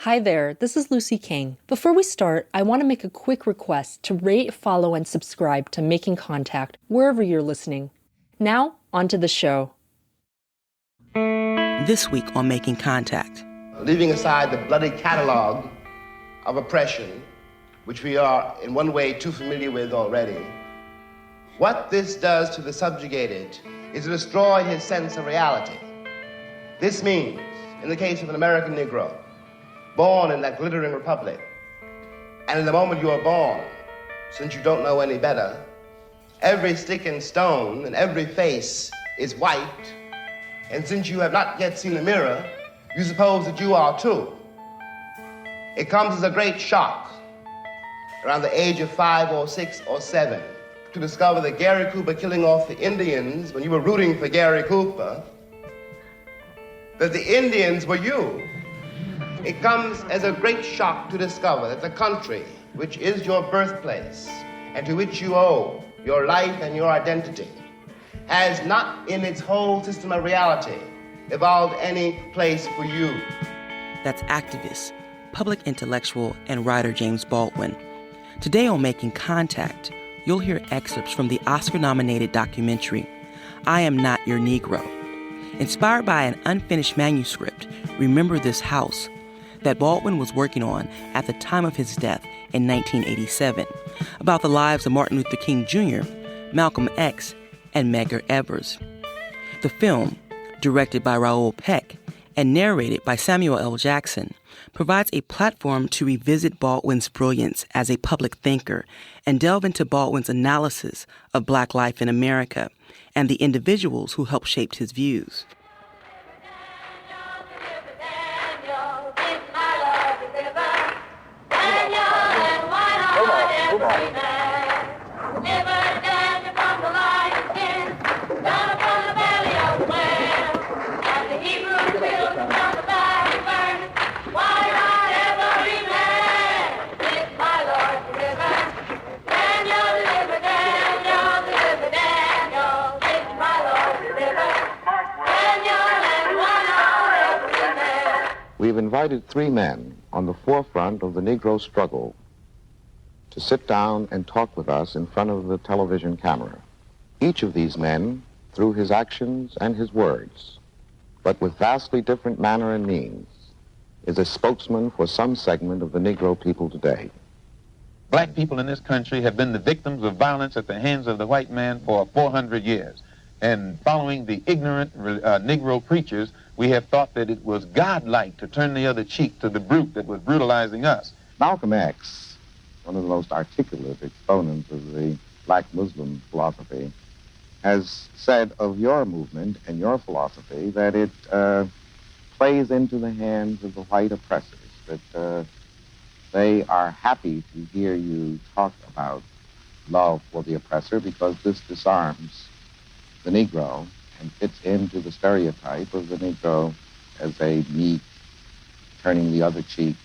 Hi there, this is Lucy King. Before we start, I want to make a quick request to rate, follow, and subscribe to Making Contact wherever you're listening. Now, on to the show. This week on Making Contact. Leaving aside the bloody catalog of oppression, which we are in one way too familiar with already, what this does to the subjugated is to destroy his sense of reality. This means, in the case of an American Negro, born in that glittering republic, and in the moment you are born, since you don't know any better, every stick and stone and every face is white, and since you have not yet seen a mirror, you suppose that you are too. It comes as a great shock around the age of 5 or 6 or 7 to discover that Gary Cooper killing off the Indians when you were rooting for Gary Cooper, that the Indians were you. It comes as a great shock to discover that the country, which is your birthplace and to which you owe your life and your identity, has not in its whole system of reality evolved any place for you. That's activist, public intellectual, and writer James Baldwin. Today on Making Contact, you'll hear excerpts from the Oscar-nominated documentary, I Am Not Your Negro. Inspired by an unfinished manuscript, Remember This House, that Baldwin was working on at the time of his death in 1987, about the lives of Martin Luther King Jr., Malcolm X, and Medgar Evers. The film, directed by Raoul Peck and narrated by Samuel L. Jackson, provides a platform to revisit Baldwin's brilliance as a public thinker and delve into Baldwin's analysis of Black life in America and the individuals who helped shape his views. We've invited 3 men on the forefront of the Negro struggle to sit down and talk with us in front of the television camera. Each of these men, through his actions and his words, but with vastly different manner and means, is a spokesman for some segment of the Negro people today. Black people in this country have been the victims of violence at the hands of the white man for 400 years. And following the ignorant Negro preachers, we have thought that it was godlike to turn the other cheek to the brute that was brutalizing us. Malcolm X, one of the most articulate exponents of the black Muslim philosophy, has said of your movement and your philosophy that it plays into the hands of the white oppressors, that they are happy to hear you talk about love for the oppressor because this disarms the Negro and fits into the stereotype of the Negro as a meek, turning the other cheek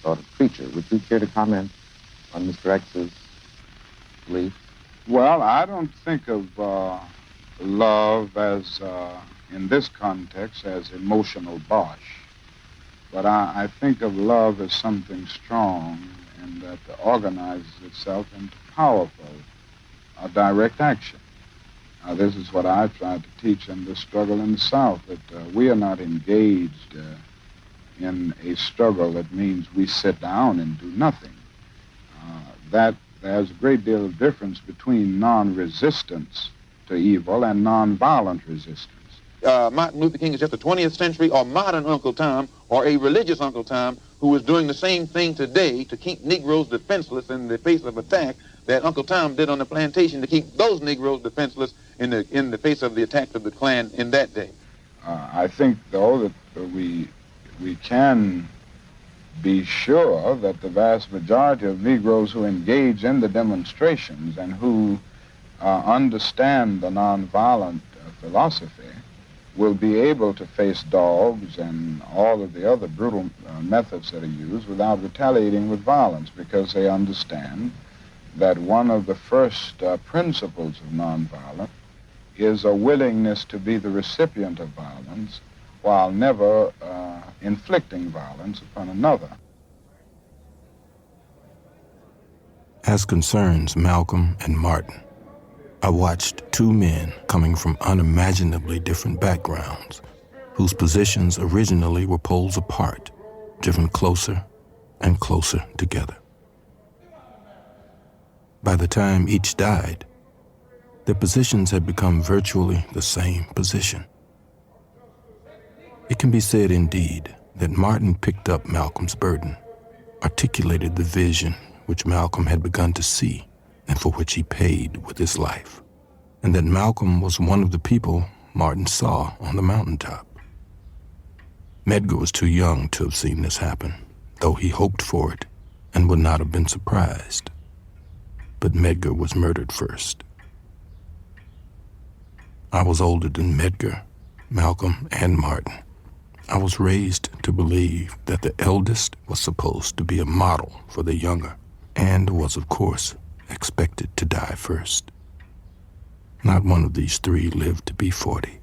sort of creature. Would you care to comment on Mr. X's belief? Well, I don't think of love as, in this context, as emotional bosh. But I think of love as something strong and that organizes itself into powerful, direct action. This is what I tried to teach in this struggle in the South, that we are not engaged in a struggle that means we sit down and do nothing. That there's a great deal of difference between non-resistance to evil and non-violent resistance. Martin Luther King is just a 20th century or modern Uncle Tom or a religious Uncle Tom who is doing the same thing today to keep Negroes defenseless in the face of attack that Uncle Tom did on the plantation to keep those Negroes defenseless in the face of the attack of the Klan in that day. I think, though, that we can be sure that the vast majority of Negroes who engage in the demonstrations and who understand the nonviolent philosophy will be able to face dogs and all of the other brutal methods that are used without retaliating with violence, because they understand that one of the first principles of nonviolence is a willingness to be the recipient of violence while never inflicting violence upon another. As concerns Malcolm and Martin, I watched two men coming from unimaginably different backgrounds, whose positions originally were poles apart, driven closer and closer together. By the time each died, their positions had become virtually the same position. It can be said indeed that Martin picked up Malcolm's burden, articulated the vision which Malcolm had begun to see and for which he paid with his life, and that Malcolm was one of the people Martin saw on the mountaintop. Medgar was too young to have seen this happen, though he hoped for it and would not have been surprised. But Medgar was murdered first. I was older than Medgar, Malcolm, and Martin. I was raised to believe that the eldest was supposed to be a model for the younger, and was, of course, expected to die first. Not one of these three lived to be 40.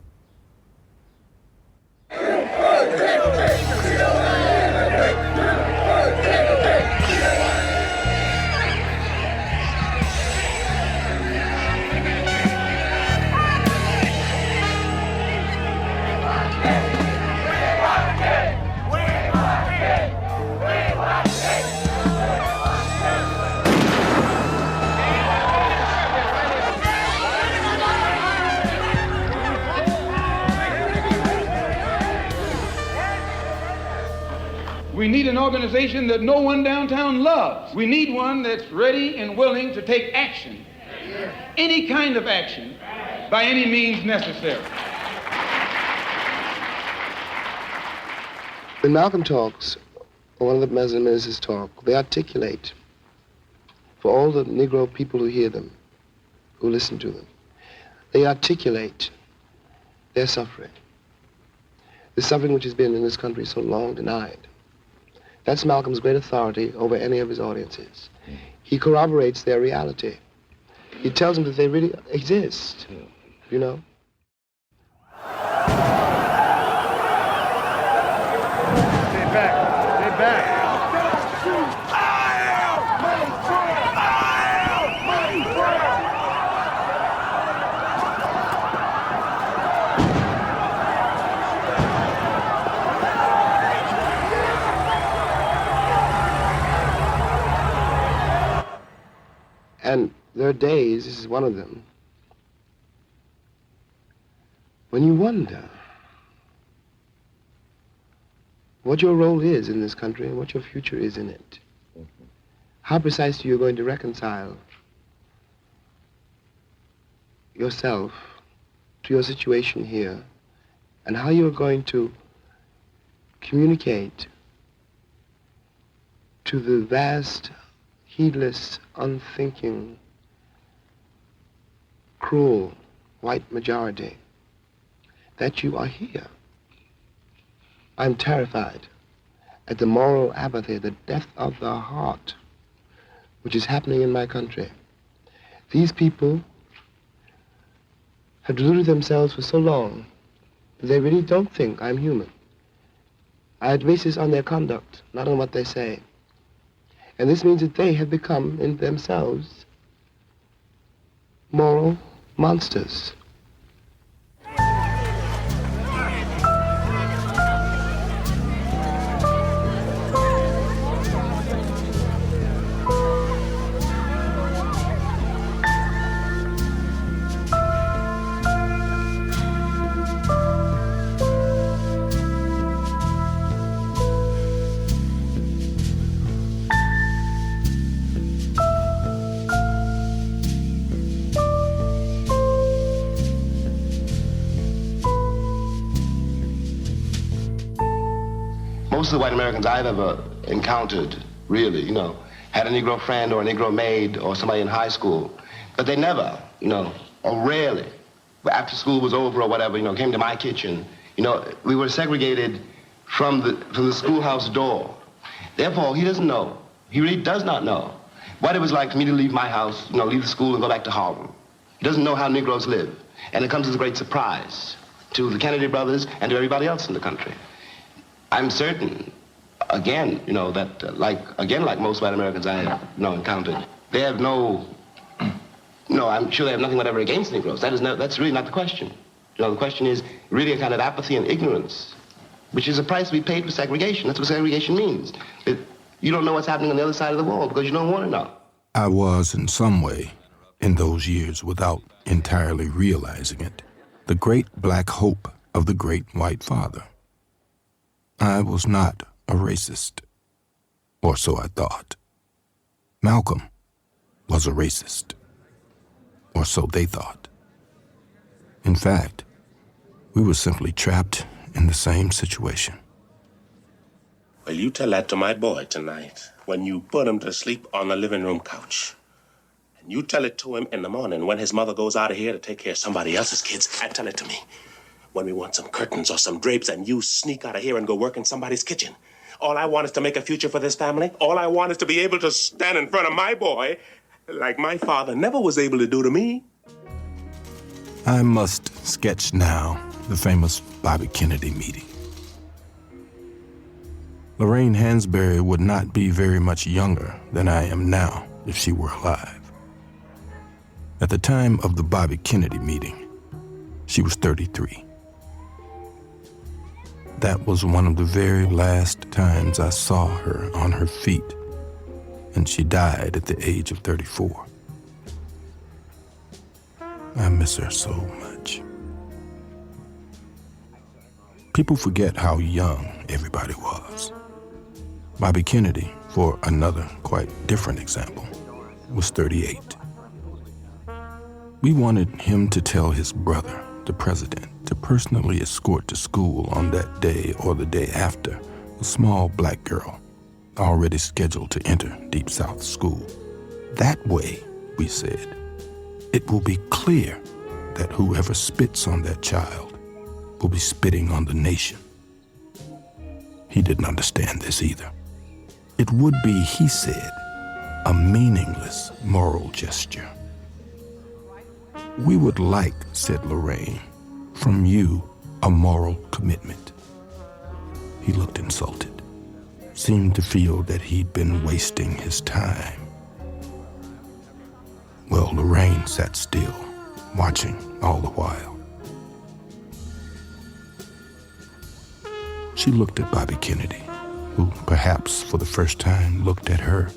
We need an organization that no one downtown loves. We need one that's ready and willing to take action, any kind of action, by any means necessary. When Malcolm talks, or one of the ministers talk, they articulate for all the Negro people who hear them, who listen to them, they articulate their suffering, the suffering which has been in this country so long denied. That's Malcolm's great authority over any of his audiences. He corroborates their reality. He tells them that they really exist, you know? Stay back, stay back. And there are days, this is one of them, when you wonder what your role is in this country and what your future is in it. How precisely you're going to reconcile yourself to your situation here, and how you're going to communicate to the vast, heedless, unthinking, cruel white majority that you are here. I'm terrified at the moral apathy, the death of the heart, which is happening in my country. These people have deluded themselves for so long that they really don't think I'm human. I base this on their conduct, not on what they say. And this means that they have become, in themselves, moral monsters. Most of the white Americans I've ever encountered, really, you know, had a Negro friend or a Negro maid or somebody in high school, but they never, you know, or rarely, after school was over or whatever, you know, came to my kitchen. You know, we were segregated from the schoolhouse door. Therefore, he doesn't know, he really does not know what it was like for me to leave my house, you know, leave the school and go back to Harlem. He doesn't know how Negroes live, and it comes as a great surprise. to the Kennedy brothers, and to everybody else in the country. I'm certain, again, that like most white Americans I have encountered, they have I'm sure they have nothing whatever against Negroes. That's really not the question. The question is really a kind of apathy and ignorance, which is a price to be paid for segregation. That's what segregation means. You don't know what's happening on the other side of the wall because you don't want to know. I was, in some way, in those years, without entirely realizing it, the great black hope of the great white father. I was not a racist, or so I thought. Malcolm was a racist, or so they thought. In fact, we were simply trapped in the same situation. Well, you tell that to my boy tonight when you put him to sleep on the living room couch. And you tell it to him in the morning when his mother goes out of here to take care of somebody else's kids. And tell it to me when we want some curtains or some drapes and you sneak out of here and go work in somebody's kitchen. All I want is to make a future for this family. All I want is to be able to stand in front of my boy like my father never was able to do to me. I must sketch now the famous Bobby Kennedy meeting. Lorraine Hansberry would not be very much younger than I am now if she were alive. At the time of the Bobby Kennedy meeting, she was 33. That was one of the very last times I saw her on her feet, and she died at the age of 34. I miss her so much. People forget how young everybody was. Bobby Kennedy, for another quite different example, was 38. We wanted him to tell his brother, the president, to personally escort to school on that day or the day after a small black girl already scheduled to enter Deep South School. That way, we said, it will be clear that whoever spits on that child will be spitting on the nation. He didn't understand this either. It would be, he said, a meaningless moral gesture. We would like, said Lorraine, from you a moral commitment. He looked insulted, seemed to feel that he'd been wasting his time. Well, Lorraine sat still, watching all the while. She looked at Bobby Kennedy, who perhaps for the first time looked at her.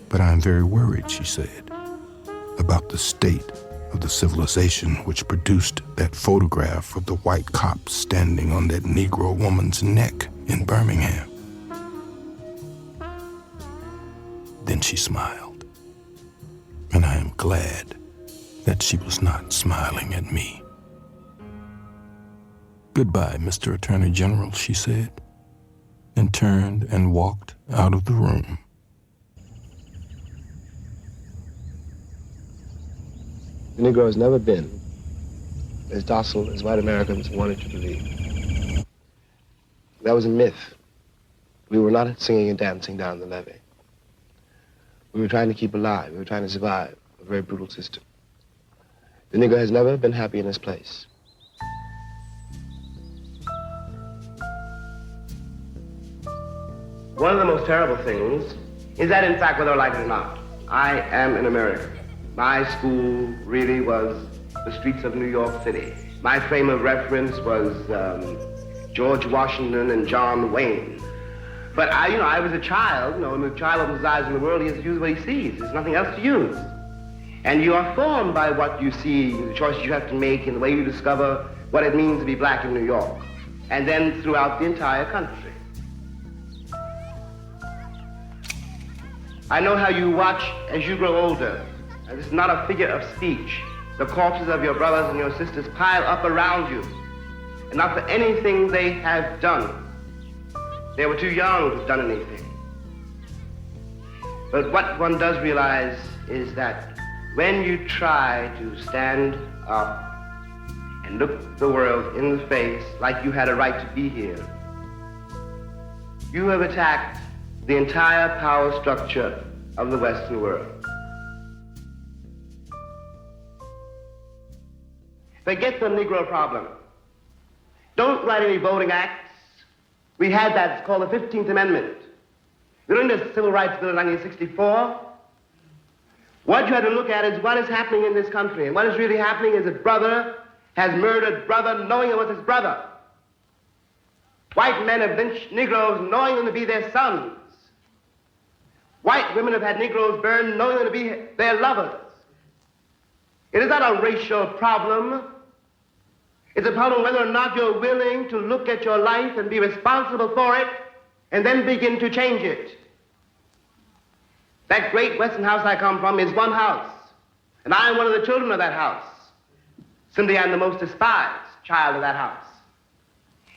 But I'm very worried, she said, about the state of the civilization which produced that photograph of the white cop standing on that Negro woman's neck in Birmingham. Then she smiled, and I am glad that she was not smiling at me. Goodbye, Mr. Attorney General, she said, and turned and walked out of the room. The Negro has never been as docile as white Americans wanted to believe. That was a myth. We were not singing and dancing down the levee. We were trying to keep alive. We were trying to survive a very brutal system. The Negro has never been happy in his place. One of the most terrible things is that, in fact, whether I like it or not, I am an American. My school really was the streets of New York City. My frame of reference was George Washington and John Wayne. But I was a child, when a child opens his eyes in the world, he has to use what he sees. There's nothing else to use. And you are formed by what you see, the choices you have to make, and the way you discover what it means to be black in New York. And then throughout the entire country. I know how you watch as you grow older. And this is not a figure of speech. The corpses of your brothers and your sisters pile up around you. And not for anything they have done. They were too young to have done anything. But what one does realize is that when you try to stand up and look the world in the face like you had a right to be here, you have attacked the entire power structure of the Western world. Forget the Negro problem. Don't write any voting acts. We had that. It's called the 15th Amendment. During the Civil Rights Bill of 1964, what you have to look at is what is happening in this country. And what is really happening is that brother has murdered brother knowing it was his brother. White men have lynched Negroes knowing them to be their sons. White women have had Negroes burned knowing them to be their lovers. It is not a racial problem. It's a problem whether or not you're willing to look at your life and be responsible for it and then begin to change it. That great Western house I come from is one house, and I am one of the children of that house. Simply, I'm the most despised child of that house.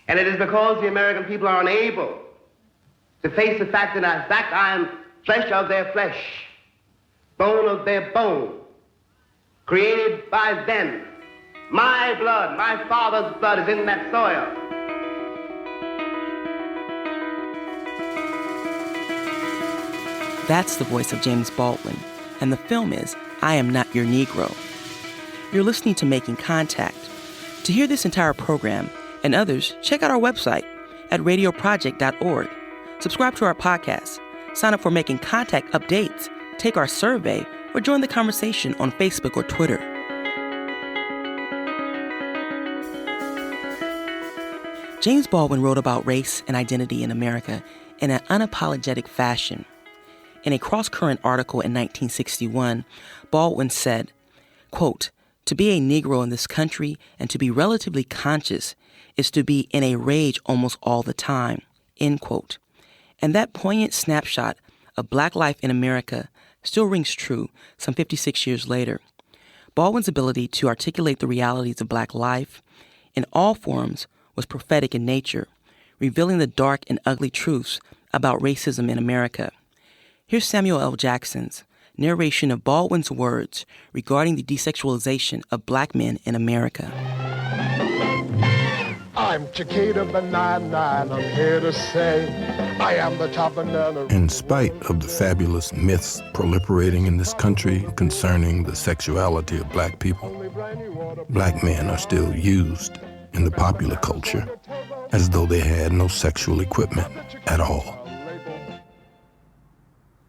And it is because the American people are unable to face the fact that, in fact, I am flesh of their flesh, bone of their bone, created by them. My blood, my father's blood is in that soil. That's the voice of James Baldwin, and the film is I Am Not Your Negro. You're listening to Making Contact. To hear this entire program and others, check out our website at radioproject.org. Subscribe to our podcast, sign up for Making Contact updates, take our survey, or join the conversation on Facebook or Twitter. James Baldwin wrote about race and identity in America in an unapologetic fashion. In a cross-current article in 1961, Baldwin said, quote, "To be a Negro in this country and to be relatively conscious is to be in a rage almost all the time," end quote. And that poignant snapshot of Black life in America still rings true some 56 years later. Baldwin's ability to articulate the realities of Black life in all forms was prophetic in nature, revealing the dark and ugly truths about racism in America. Here's Samuel L. Jackson's narration of Baldwin's words regarding the desexualization of Black men in America. I'm Chiquita Banana, I'm here to say I am the top banana. In spite of the fabulous myths proliferating in this country concerning the sexuality of Black people, Black men are still used in the popular culture as though they had no sexual equipment at all.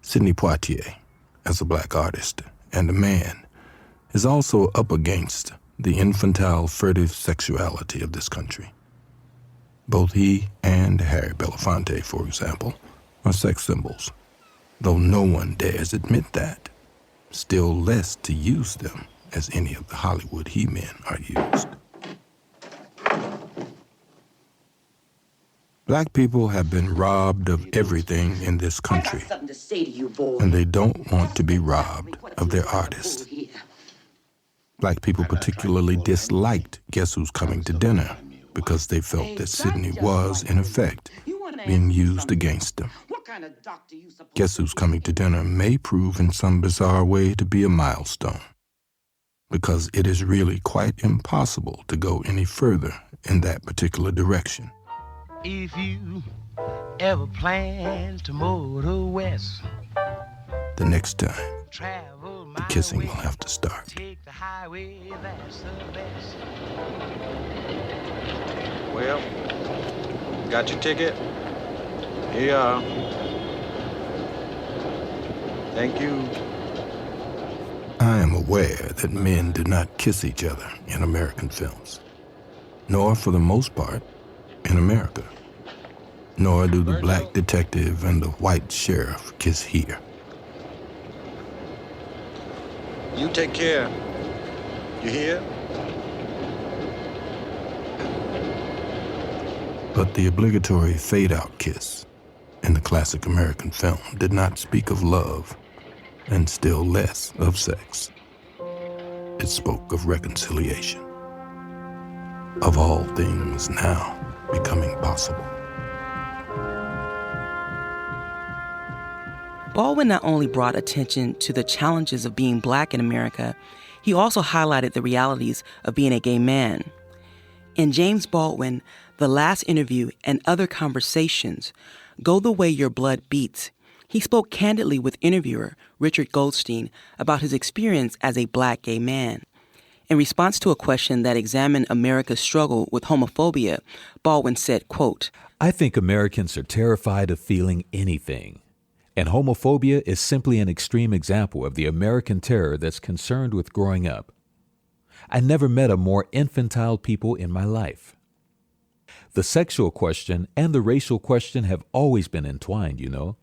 Sidney Poitier, as a Black artist and a man, is also up against the infantile, furtive sexuality of this country. Both he and Harry Belafonte, for example, are sex symbols, though no one dares admit that, still less to use them as any of the Hollywood he-men are used. Black people have been robbed of everything in this country, and they don't want to be robbed of their artists. Black people particularly disliked Guess Who's Coming to Dinner because they felt that Sidney was, in effect, being used against them. Guess Who's Coming to Dinner may prove in some bizarre way to be a milestone, because it is really quite impossible to go any further in that particular direction. If you ever plan to motor west, the next time, the kissing will have to start. take the highway, that's the best. Well, got your ticket? Here you are. Thank you. I am aware that men do not kiss each other in American films, nor for the most part in America, nor do the Black detective and the white sheriff kiss here. You take care. You hear? But the obligatory fade-out kiss in the classic American film did not speak of love, and still less of sex. It spoke of reconciliation, of all things now becoming possible. Baldwin not only brought attention to the challenges of being Black in America, he also highlighted the realities of being a gay man. In James Baldwin, The Last Interview and Other Conversations, Go the Way Your Blood Beats, he spoke candidly with interviewer Richard Goldstein about his experience as a Black gay man. In response to a question that examined America's struggle with homophobia, Baldwin said, quote, I think Americans are terrified of feeling anything. And homophobia is simply an extreme example of the American terror that's concerned with growing up. I never met a more infantile people in my life. The sexual question and the racial question have always been entwined, you know.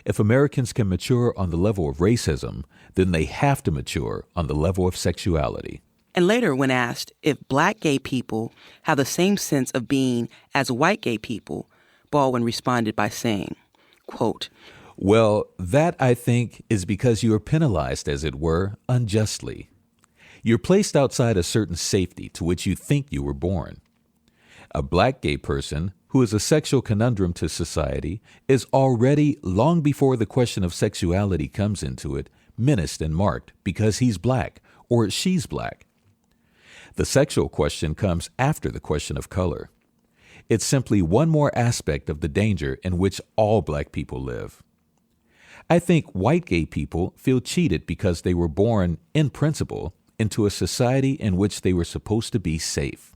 If Americans can mature on the level of racism, then they have to mature on the level of sexuality. And later, when asked if black gay people have the same sense of being as white gay people, Baldwin responded by saying, quote, well, that, I think, is because you are penalized, as it were, unjustly. You're placed outside a certain safety to which you think you were born. A black gay person who is a sexual conundrum to society is already, long before the question of sexuality comes into it, menaced and marked because he's black or she's black. The sexual question comes after the question of color. It's simply one more aspect of the danger in which all black people live. I think white gay people feel cheated because they were born, in principle, into a society in which they were supposed to be safe.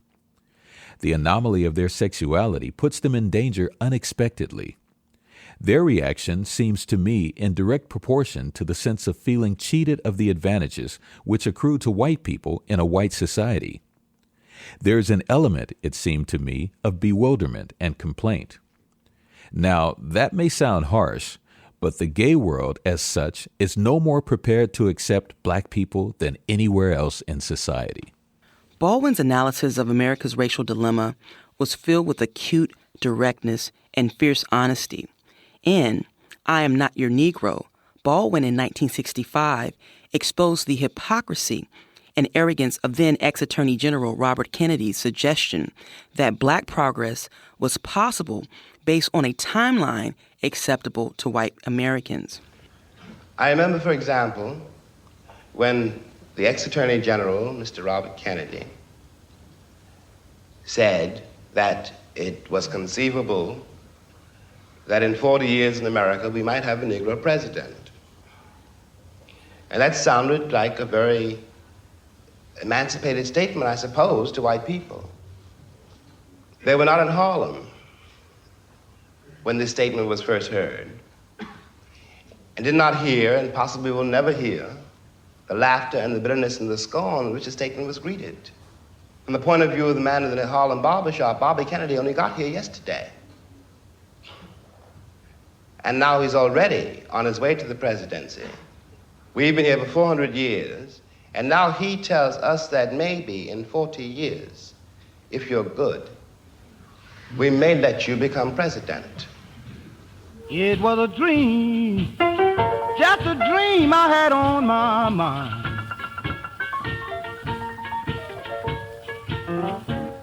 The anomaly of their sexuality puts them in danger unexpectedly. Their reaction seems to me in direct proportion to the sense of feeling cheated of the advantages which accrue to white people in a white society. There's an element, it seemed to me, of bewilderment and complaint. Now, that may sound harsh, but the gay world, as such, is no more prepared to accept black people than anywhere else in society. Baldwin's analysis of America's racial dilemma was filled with acute directness and fierce honesty. In I Am Not Your Negro, Baldwin in 1965 exposed the hypocrisy and arrogance of then ex-Attorney General Robert Kennedy's suggestion that black progress was possible based on a timeline acceptable to white Americans. I remember, for example, when the ex-Attorney General, Mr. Robert Kennedy, said that it was conceivable that in 40 years in America we might have a Negro president. And that sounded like a very emancipated statement, I suppose, to white people. They were not in Harlem when this statement was first heard, and did not hear, and possibly will never hear, the laughter and the bitterness and the scorn with which the statement was greeted. From the point of view of the man in the Harlem barbershop, Bobby Kennedy only got here yesterday. And now he's already on his way to the presidency. We've been here for 400 years, and now he tells us that maybe in 40 years, if you're good, we may let you become president. It was a dream, just a dream I had on my mind.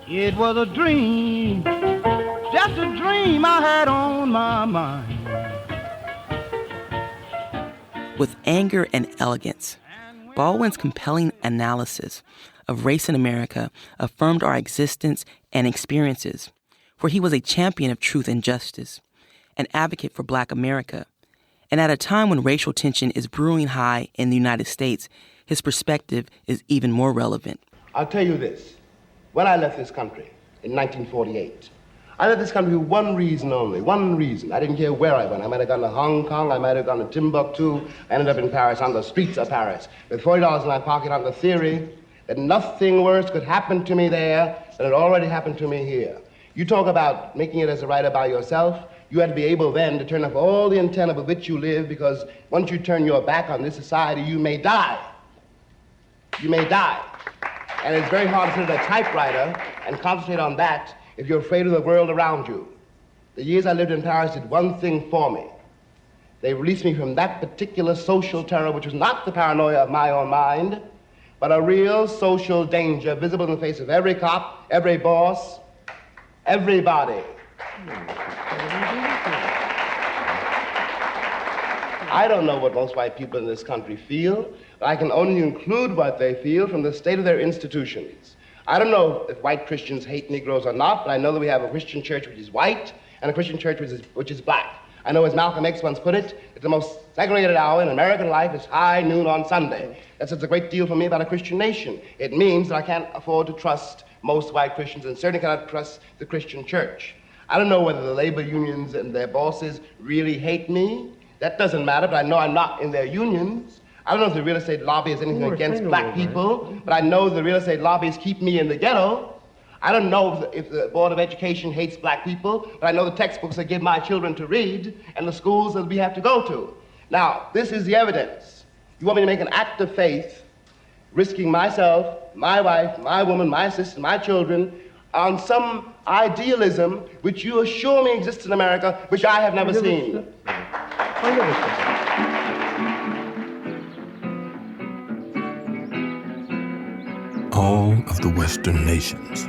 It was a dream, just a dream I had on my mind. With anger and elegance, Baldwin's compelling analysis of race in America affirmed our existence and experiences, for he was a champion of truth and justice, an advocate for Black America. And at a time when racial tension is brewing high in the United States, his perspective is even more relevant. I'll tell you this. When I left this country in 1948, I left this country for one reason only, one reason. I didn't care where I went. I might have gone to Hong Kong, I might have gone to Timbuktu, I ended up in Paris, on the streets of Paris, with $40 in my pocket on the theory that nothing worse could happen to me there than had already happened to me here. You talk about making it as a writer by yourself. You had to be able then to turn off all the antenna with which you live, because once you turn your back on this society, you may die. You may die. And it's very hard to sit at a typewriter and concentrate on that if you're afraid of the world around you. The years I lived in Paris did one thing for me. They released me from that particular social terror, which was not the paranoia of my own mind, but a real social danger visible in the face of every cop, every boss, everybody. I don't know what most white people in this country feel, but I can only include what they feel from the state of their institutions. I don't know if white Christians hate Negroes or not, but I know that we have a Christian church which is white and a Christian church which is black. I know, as Malcolm X once put it, that the most segregated hour in American life is high noon on Sunday. That says a great deal for me about a Christian nation. It means that I can't afford to trust most white Christians and certainly cannot trust the Christian church. I don't know whether the labor unions and their bosses really hate me. That doesn't matter, but I know I'm not in their unions. I don't know if the real estate lobby has anything against black people, but I know the real estate lobbies keep me in the ghetto. I don't know if the Board of Education hates black people, but I know the textbooks that give my children to read and the schools that we have to go to. Now, this is the evidence. You want me to make an act of faith, risking myself, my wife, my woman, my sister, my children, on some idealism which you assure me exists in America, which I have never seen. All of the Western nations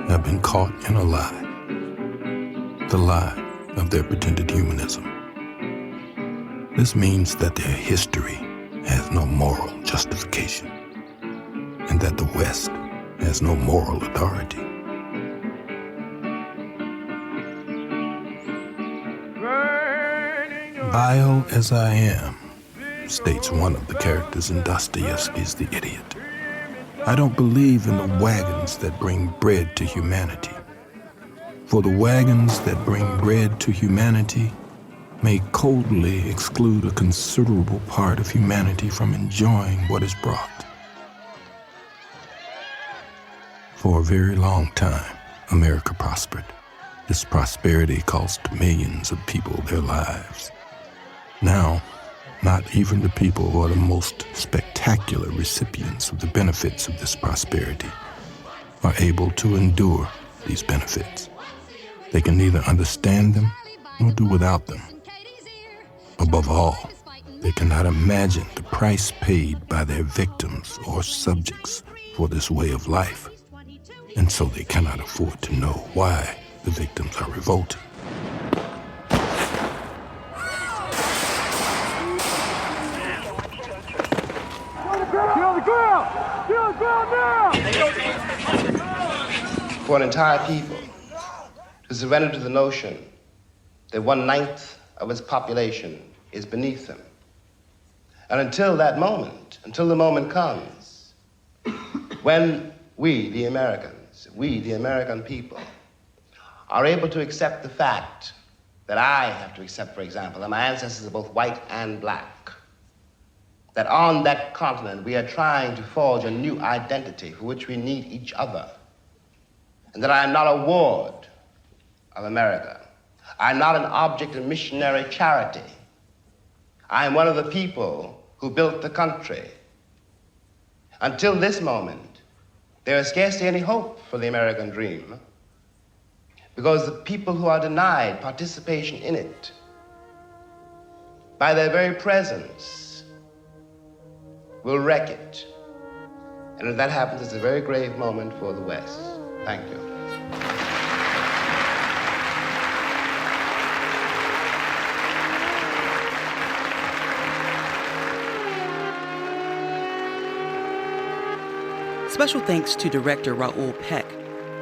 have been caught in a lie. The lie of their pretended humanism. This means that their history has no moral justification, and that the West has no moral authority. Vile as I am, states one of the characters in Dostoevsky's The Idiot, I don't believe in the wagons that bring bread to humanity. For the wagons that bring bread to humanity may coldly exclude a considerable part of humanity from enjoying what is brought. For a very long time, America prospered. This prosperity cost millions of people their lives. Now, not even the people who are the most spectacular recipients of the benefits of this prosperity are able to endure these benefits. They can neither understand them nor do without them. Above all, they cannot imagine the price paid by their victims or subjects for this way of life, and so they cannot afford to know why the victims are revolting. For an entire people to surrender to the notion that 1/9 of its population is beneath them. And until that moment, until the moment comes when we, the American people, are able to accept the fact that I have to accept, for example, that my ancestors are both white and black, that on that continent we are trying to forge a new identity for which we need each other, and that I am not a ward of America. I am not an object of missionary charity. I am one of the people who built the country. Until this moment, there is scarcely any hope for the American dream, because the people who are denied participation in it, by their very presence, will wreck it. And if that happens, it's a very grave moment for the West. Thank you. Special thanks to director Raoul Peck,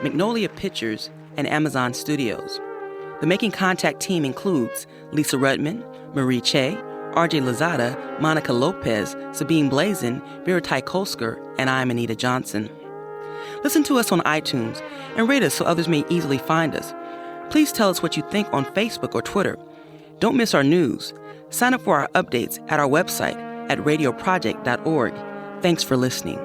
Magnolia Pictures, and Amazon Studios. The Making Contact team includes Lisa Rudman, Marie Che, RJ Lozada, Monica Lopez, Sabine Blazin, Veritai Kolsker, and I'm Anita Johnson. Listen to us on iTunes and rate us so others may easily find us. Please tell us what you think on Facebook or Twitter. Don't miss our news. Sign up for our updates at our website at radioproject.org. Thanks for listening.